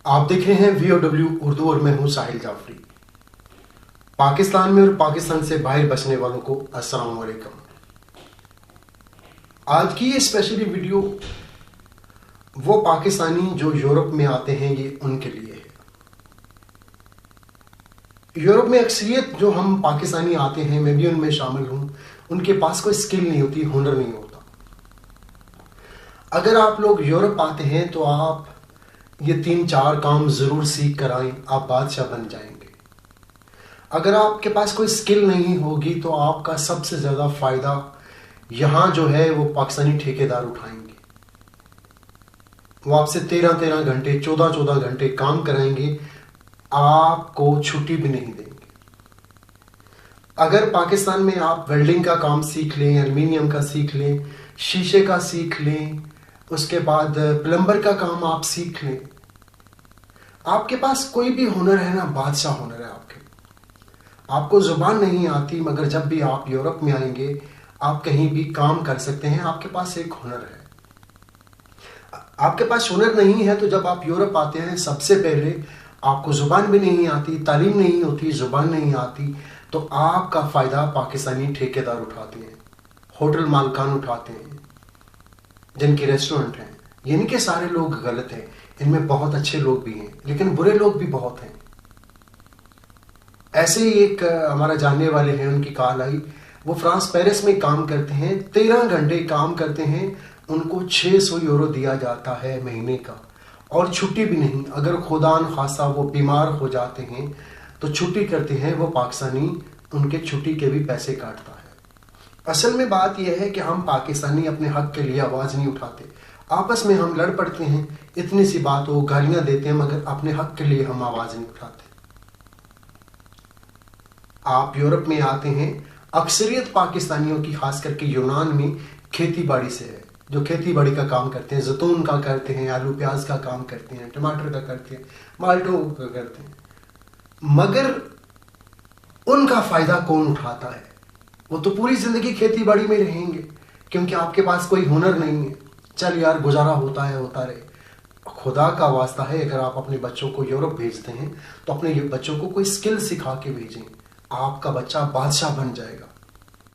आप देख रहे हैं VOW उर्दू और मैं हूं साहिल जाफरी। पाकिस्तान में और पाकिस्तान से बाहर बसने वालों को अस्सलाम वालेकुम। आज की ये स्पेशली वीडियो वो पाकिस्तानी जो यूरोप में आते हैं ये उनके लिए है। यूरोप में अक्सरियत जो हम पाकिस्तानी आते हैं, मैं भी उनमें शामिल हूं, उनके पास कोई स्किल नहीं होती, हुनर नहीं होता। अगर आप लोग यूरोप आते हैं तो आप ये 3-4 काम जरूर सीख कर आए, आप बादशाह बन जाएंगे। अगर आपके पास कोई स्किल नहीं होगी तो आपका सबसे ज्यादा फायदा यहां जो है वो पाकिस्तानी ठेकेदार उठाएंगे। वो आपसे 13-13 घंटे 14-14 घंटे काम कराएंगे, आपको छुट्टी भी नहीं देंगे। अगर पाकिस्तान में आप वेल्डिंग का काम सीख लें, एल्युमिनियम का सीख लें, शीशे का सीख लें, उसके बाद प्लम्बर का काम आप सीख लें, आपके पास कोई भी हुनर है ना, बादशाह हुनर है आपको जुबान नहीं आती, मगर जब भी आप यूरोप में आएंगे आप कहीं भी काम कर सकते हैं। आपके पास एक हुनर है। आपके पास हुनर नहीं है तो जब आप यूरोप आते हैं सबसे पहले आपको जुबान भी नहीं आती, तालीम नहीं होती, जुबान नहीं आती, तो आपका फायदा पाकिस्तानी ठेकेदार उठाते हैं, होटल मालकान उठाते हैं, जिनके रेस्टोरेंट हैं। यानी कि सारे लोग गलत हैं, इनमें बहुत अच्छे लोग भी हैं लेकिन बुरे लोग भी बहुत हैं। ऐसे ही एक हमारा जानने वाले हैं, उनकी कॉल आई, वो फ्रांस पेरिस में काम करते हैं, 13 घंटे काम करते हैं, उनको 600 यूरो दिया जाता है महीने का, और छुट्टी भी नहीं। अगर खुदा न खासा वो बीमार हो जाते हैं तो छुट्टी करते हैं, वो पाकिस्तानी उनके छुट्टी के भी पैसे काटता है। असल में बात यह है कि हम पाकिस्तानी अपने हक के लिए आवाज नहीं उठाते, आपस में हम लड़ पड़ते हैं, इतनी सी बात हो, गालियां देते हैं, मगर अपने हक के लिए हम आवाज नहीं उठाते। आप यूरोप में आते हैं, अक्सरियत पाकिस्तानियों की खास करके यूनान में खेती बाड़ी से है, जो खेती बाड़ी का काम करते हैं, जैतून का करते हैं, आलू प्याज का काम करते हैं, टमाटर का करते हैं, माल्टो का करते हैं, मगर उनका फायदा कौन उठाता है? वो तो पूरी जिंदगी खेती बाड़ी में रहेंगे क्योंकि आपके पास कोई हुनर नहीं है। चल यार, गुजारा होता है, होता रहे। खुदा का वास्ता है, अगर आप अपने बच्चों को यूरोप भेजते हैं तो अपने बच्चों को कोई स्किल सिखा के भेजें, आपका बच्चा बादशाह बन जाएगा।